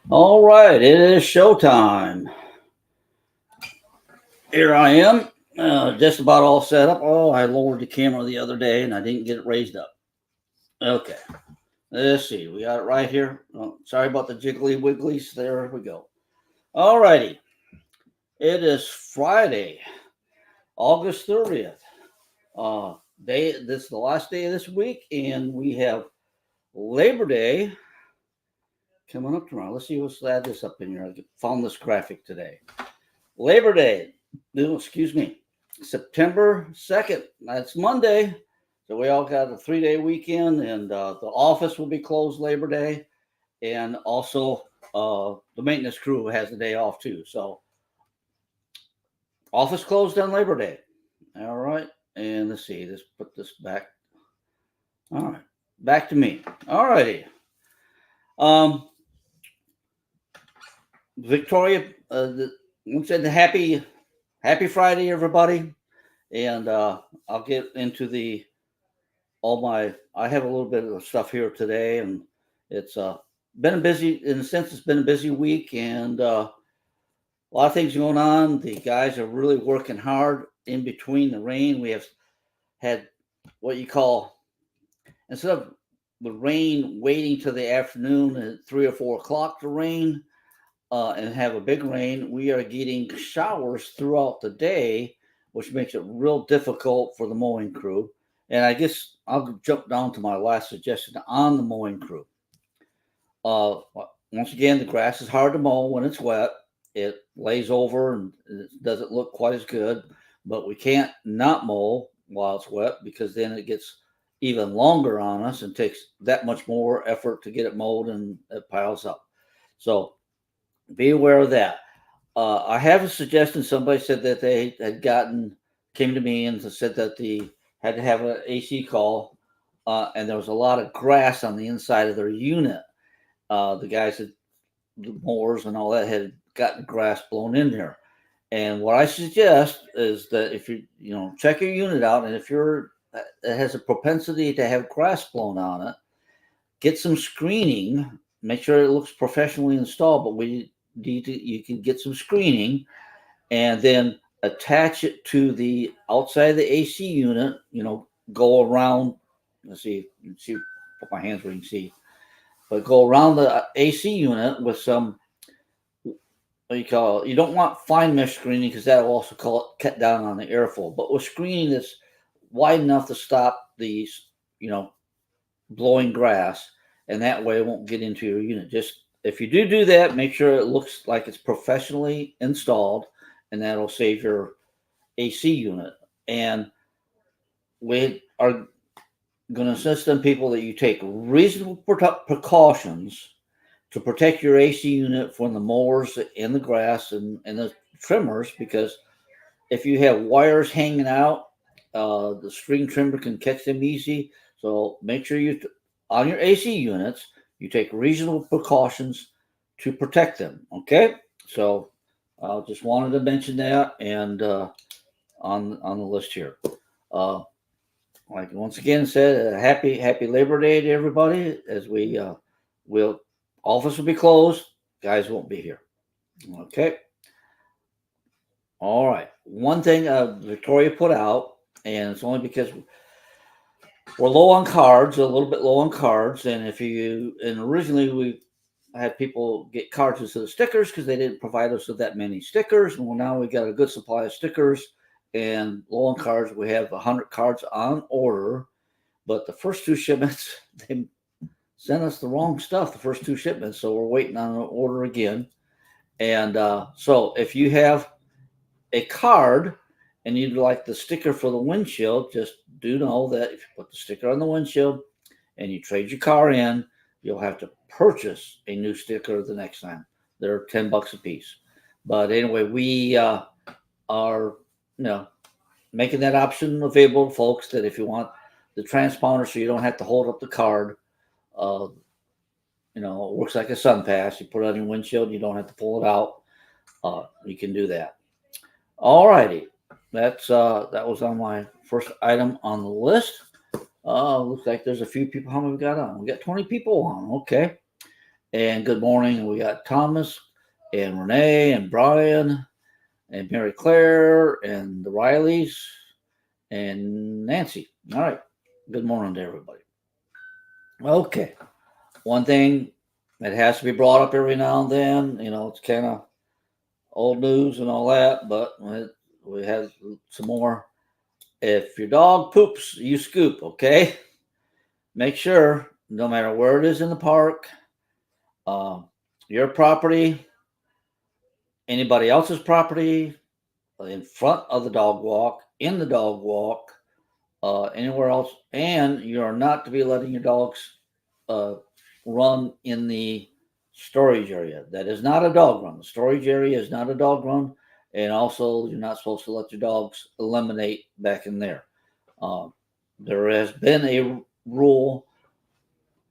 All right, it is showtime. Here I am, just about all set up. Oh, I lowered the camera the other day and I didn't get it raised up. Okay, let's see. We got it right here. Oh, sorry about the jiggly wigglies. There we go. All righty. It is Friday, August 30th. Uh, this is the last day of this week, and we have Labor Day coming up tomorrow. Let's see. Let's add this up in here. I found this graphic today. Labor Day. No, excuse me. September 2nd. That's Monday. So we all got a 3 day weekend, and the office will be closed Labor Day. And also, the maintenance crew has a day off too. So, office closed on Labor Day. All right. And let's see. Let's put this back. All right. Back to me. All righty. Um, Victoria, once said the happy Friday, everybody. And I'll get into the all my. I have a little bit of stuff here today, and it's been a busy in a sense. It's been a busy week, and a lot of things going on. The guys are really working hard in between the rain. We have had what you call instead of the rain waiting till the afternoon at 3 or 4 o'clock to rain and have a big rain. We are getting showers throughout the day, which makes it real difficult for the mowing crew. And I guess I'll jump down to my last suggestion on the mowing crew. Uh, Once again, the grass is hard to mow when it's wet. It lays over and it doesn't look quite as good, but we can't not mow while it's wet because then it gets even longer on us and takes that much more effort to get it mowed and it piles up. So be aware of that. I have a suggestion. Somebody said that they had came to me and said that they had to have an AC call, and there was a lot of grass on the inside of their unit. The guys had the mowers and all that had gotten grass blown in there. And what I suggest is that if you check your unit out, and if it has a propensity to have grass blown on it, get some screening. Make sure it looks professionally installed, but you can get some screening and then attach it to the outside of the AC unit. Go around. Let's see, put my hands where you can see, but go around the AC unit with some what you call it. You don't want fine mesh screening because that will also cut down on the airflow. But with screening that's wide enough to stop these, you know, blowing grass, and that way it won't get into your unit. Just if you do that, make sure it looks like it's professionally installed, and that'll save your AC unit. And we are going to insist on people that you take reasonable precautions to protect your AC unit from the mowers and the grass and the trimmers, because if you have wires hanging out, the string trimmer can catch them easy. So make sure on your AC units, you take reasonable precautions to protect them. Okay, so I just wanted to mention that, and on the list here. Uh, like once again said, happy Labor Day to everybody. As we will office will be closed, guys won't be here. Okay, all right. One thing Victoria put out, and it's only because we're low on cards, a little bit low on cards, and originally we had people get cards instead of stickers because they didn't provide us with that many stickers. Well, now we got a good supply of stickers and low on cards. We have 100 cards on order, but the first two shipments they sent us the wrong stuff. The first two shipments, so we're waiting on an order again. And so if you have a card and you'd like the sticker for the windshield, just do know that if you put the sticker on the windshield and you trade your car in, you'll have to purchase a new sticker the next time. They're $10 a piece. But anyway, we are making that option available to folks, that if you want the transponder so you don't have to hold up the card, uh, it works like a sun pass. You put it on your windshield, you don't have to pull it out. You can do that. All righty. That was on my first item on the list. Looks like there's a few people. How many we got on? We got 20 people on. Okay. And good morning. We got Thomas and Renee and Brian and Mary Claire and the Rileys and Nancy. All right. Good morning to everybody. Okay. One thing that has to be brought up every now and then, it's kind of old news and all that, but we have some more. If your dog poops, you scoop, okay? Make sure, no matter where it is in the park, your property, anybody else's property, in front of the dog walk, in the dog walk, anywhere else, and you are not to be letting your dogs run in the storage area. That is not a dog run. The storage area is not a dog run, and also you're not supposed to let your dogs eliminate back in there. There has been a rule.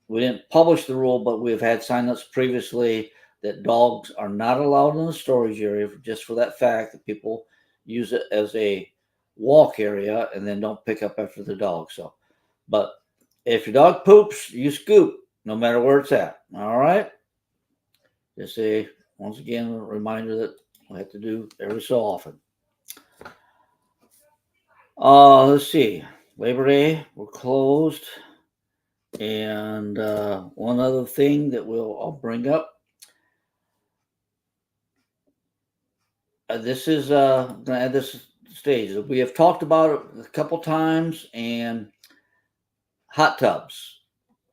We didn't publish the rule, but we've had signups previously that dogs are not allowed in the storage area just for that fact that people use it as a walk area and then don't pick up after the dog. So, but if your dog poops, you scoop, no matter where it's at. All right. Just once again, a reminder that we have to do every so often. Let's see. Labor Day, we're closed. And one other thing that I'll bring up. This is going to add this stage. We have talked about it a couple times, and hot tubs.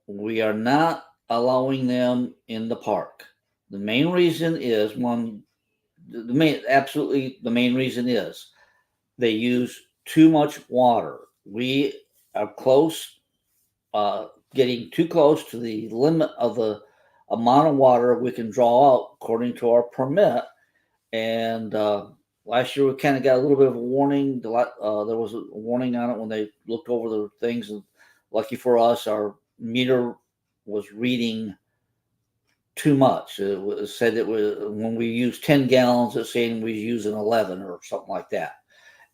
We are not allowing them in the park. The main reason is the main reason is they use too much water. We are getting too close to the limit of the amount of water we can draw out according to our permit. And last year we kind of got a little bit of a warning. There was a warning on it when they looked over the things, and lucky for us, our meter was reading too much. It said that when we used 10 gallons, it's saying we was using 11 or something like that.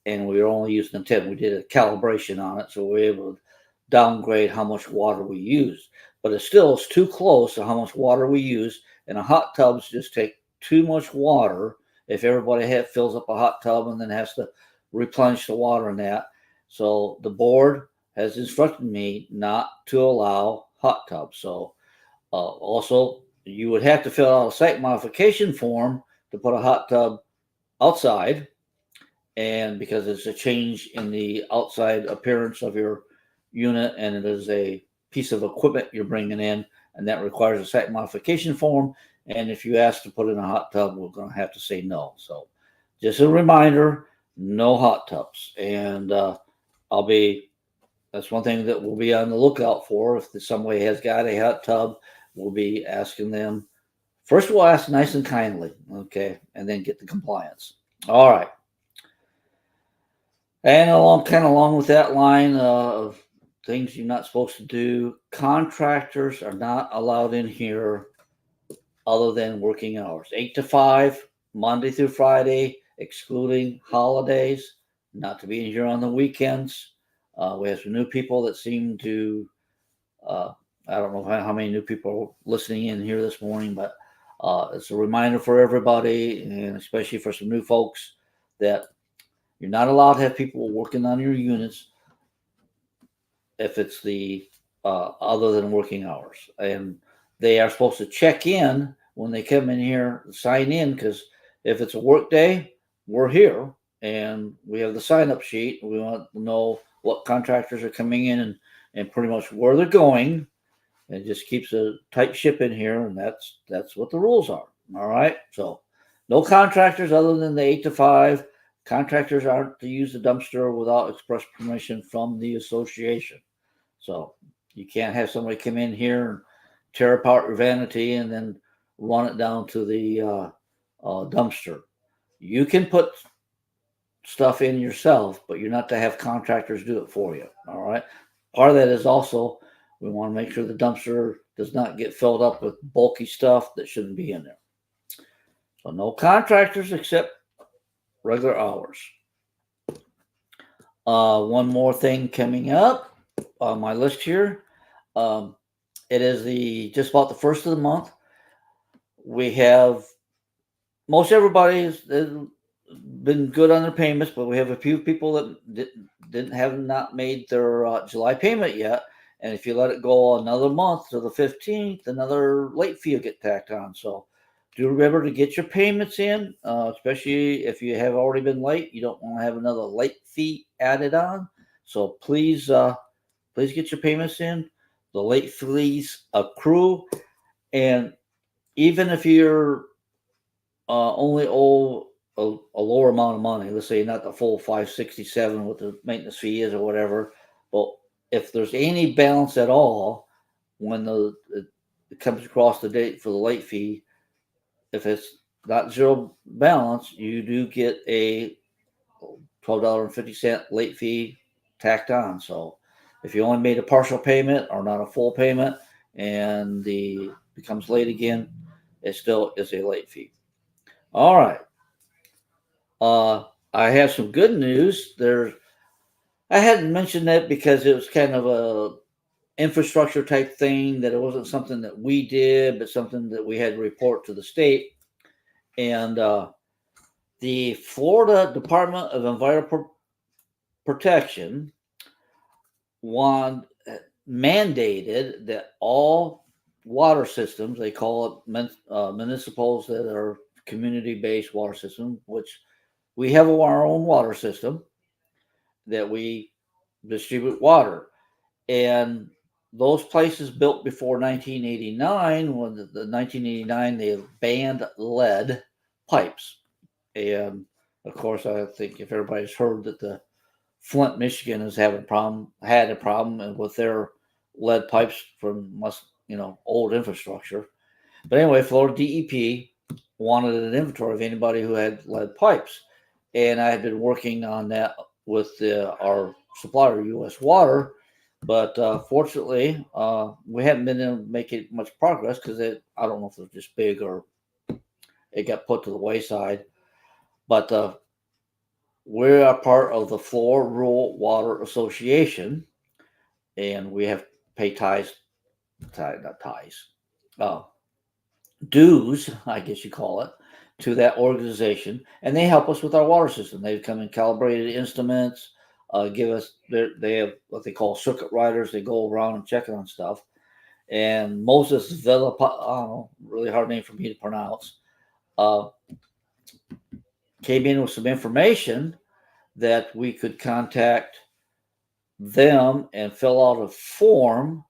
And we were only using 10. We did a calibration on it, so we were able to downgrade how much water we used. But it's too close to how much water we use. And the hot tubs just take too much water if everybody fills up a hot tub and then has to replenish the water in that. So the board has instructed me not to allow hot tubs. So also, you would have to fill out a site modification form to put a hot tub outside, and because it's a change in the outside appearance of your unit, and it is a piece of equipment you're bringing in, and that requires a site modification form. And if you ask to put in a hot tub, we're going to have to say no. So just a reminder, no hot tubs. And that's one thing that we'll be on the lookout for. If somebody has got a hot tub, we'll be asking them. First, we'll ask nice and kindly, okay, and then get the compliance. All right. And along with that line of things you're not supposed to do, contractors are not allowed in here other than working hours. 8 to 5, Monday through Friday, excluding holidays, not to be in here on the weekends. We have some new people that seem to, I don't know how many new people are listening in here this morning, but it's a reminder for everybody, and especially for some new folks, that you're not allowed to have people working on your units if it's the other than working hours. And they are supposed to check in when they come in here, sign in, because if it's a work day, we're here and we have the sign up sheet. We want to know what contractors are coming in and pretty much where they're going. It just keeps a tight ship in here, and that's what the rules are. All right. So no contractors other than the 8 to 5. Contractors aren't to use the dumpster without express permission from the association. So you can't have somebody come in here and tear apart your vanity and then run it down to the dumpster. You can put stuff in yourself, but you're not to have contractors do it for you. All right. Part of that is also we want to make sure the dumpster does not get filled up with bulky stuff that shouldn't be in there. So no contractors except regular hours. One more thing coming up on my list here. It is just about the first of the month. we have most everybody's been good on their payments, but we have a few people that didn't have not made their July payment yet. And if you let it go another month to the 15th, another late fee will get tacked on. So do remember to get your payments in, especially if you have already been late. You don't want to have another late fee added on. So please get your payments in. The late fees accrue, and even if you're only owe a lower amount of money, let's say not the full 567 what the maintenance fee is or whatever, but if there's any balance at all when it comes across the date for the late fee, if it's not zero balance, you do get a $12.50 late fee tacked on. So if you only made a partial payment or not a full payment and the becomes late again, it still is a late fee. All right. I have some good news. I hadn't mentioned that because it was kind of a infrastructure type thing, that it wasn't something that we did, but something that we had to report to the state. And the Florida Department of Environmental Protection mandated that all water systems, they call it municipals that are community-based water system, which we have our own water system that we distribute water. And those places built before 1989, when the 1989 they banned lead pipes. And of course, I think if everybody's heard that the Flint, Michigan is had a problem with their lead pipes from old infrastructure. But anyway, Florida DEP wanted an inventory of anybody who had lead pipes, and I had been working on that with our supplier, U.S. Water, but fortunately, we haven't been able to make it much progress because I don't know if they're just big or it got put to the wayside. But we are part of the Florida Rural Water Association, and we have pay dues, I guess you call it, to that organization, and they help us with our water system. They've come and calibrated instruments, give us. They have what they call circuit riders. They go around and check on stuff. And Moses Villapano, really hard name for me to pronounce, came in with some information that we could contact them and fill out a form,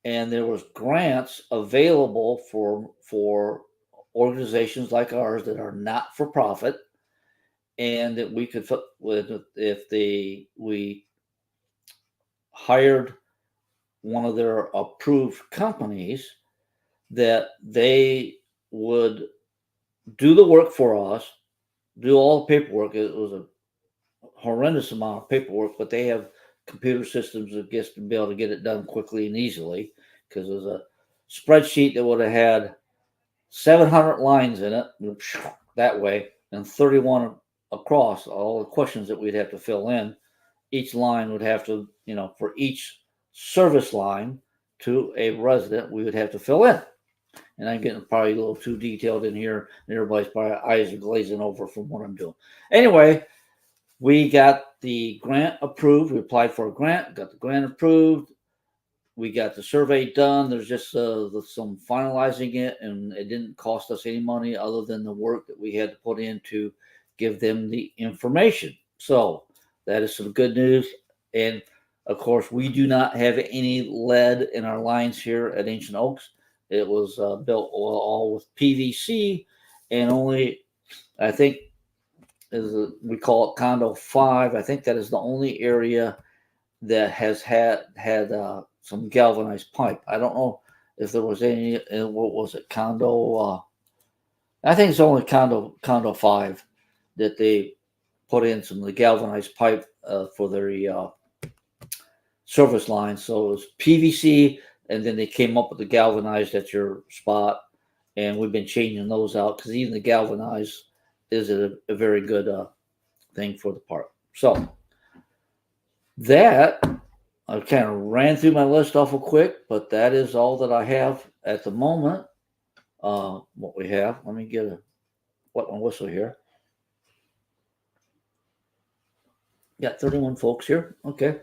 and there was grants available for organizations like ours that are not for profit, and that we could we hired one of their approved companies, that they would do the work for us, do all the paperwork. It was a horrendous amount of paperwork, but they have computer systems that gets to be able to get it done quickly and easily, because there's a spreadsheet that would have had 700 lines in it that way, and 31 across, all the questions that we'd have to fill in. Each line would have to, for each service line to a resident, we would have to fill in. And I'm getting probably a little too detailed in here, and everybody's probably eyes are glazing over from what I'm doing. Anyway, we got the grant approved. We applied for a grant, got the grant approved. We got the survey done. There's just some finalizing it, and it didn't cost us any money other than the work that we had to put in to give them the information. So that is some good news. And of course, we do not have any lead in our lines here at Ancient Oaks. It was built all with PVC, and only, I think, we call it Condo 5. I think that is the only area that has had some galvanized pipe. I don't know if there was any. What was it? Condo. I think it's only Condo 5 that they put in some of the galvanized pipe for their service line. So it was PVC, and then they came up with the galvanized at your spot, and we've been changing those out because even the galvanized is a very good thing for the park. So that, I kind of ran through my list awful quick, but that is all that I have at the moment. what we have. Let me get a wet one whistle here. Got 31 folks here. Okay.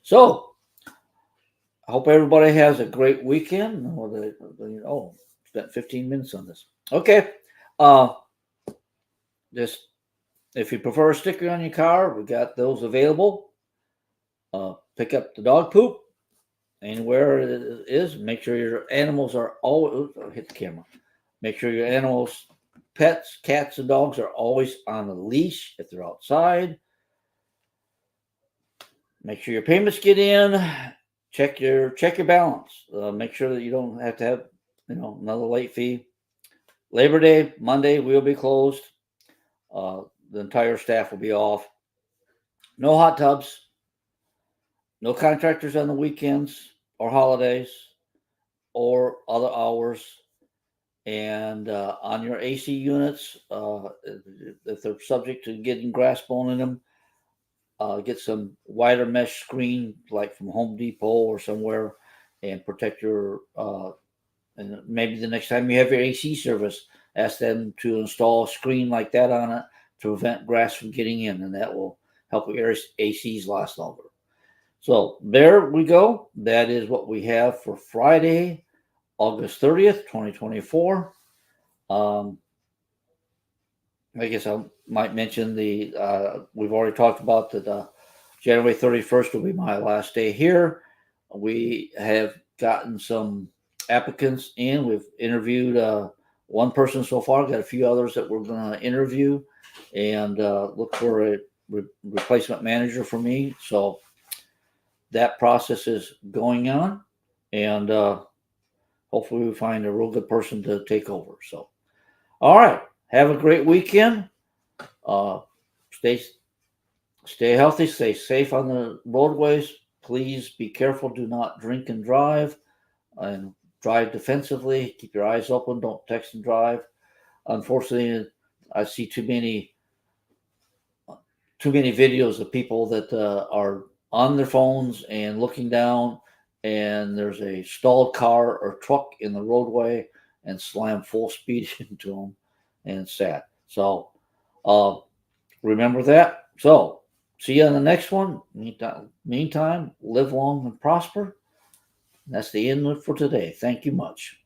So I hope everybody has a great weekend. Oh, spent 15 minutes on this. Okay. Uh, just if you prefer a sticker on your car, we got those available. Pick up the dog poop anywhere it is. Make sure your animals are always hit the camera. Make sure your animals, pets, cats, and dogs are always on a leash if they're outside. Make sure your payments get in. Check your balance. Make sure that you don't have to have another late fee. Labor Day, Monday, we'll be closed. The entire staff will be off. No hot tubs. No contractors on the weekends or holidays or other hours. And on your AC units, if they're subject to getting grass blown in them, get some wider mesh screen like from Home Depot or somewhere, and protect your. And maybe the next time you have your AC service, ask them to install a screen like that on it to prevent grass from getting in, and that will help your ACs last longer. So there we go. That is what we have for Friday, August 30th, 2024. I guess I might mention we've already talked about that January 31st will be my last day here. We have gotten some applicants in. We've interviewed one person so far, got a few others that we're going to interview, and look for a replacement manager for me. So that process is going on, and hopefully we find a real good person to take over. So, all right, have a great weekend. Stay healthy, stay safe on the roadways. Please be careful. Do not drink and drive, and drive defensively. Keep your eyes open. Don't text and drive. Unfortunately, I see too many videos of people that are on their phones and looking down, and there's a stalled car or truck in the roadway and slam full speed into them, and it's sad. So remember that. So see you on the next one. Meantime, live long and prosper. That's the end for today. Thank you much.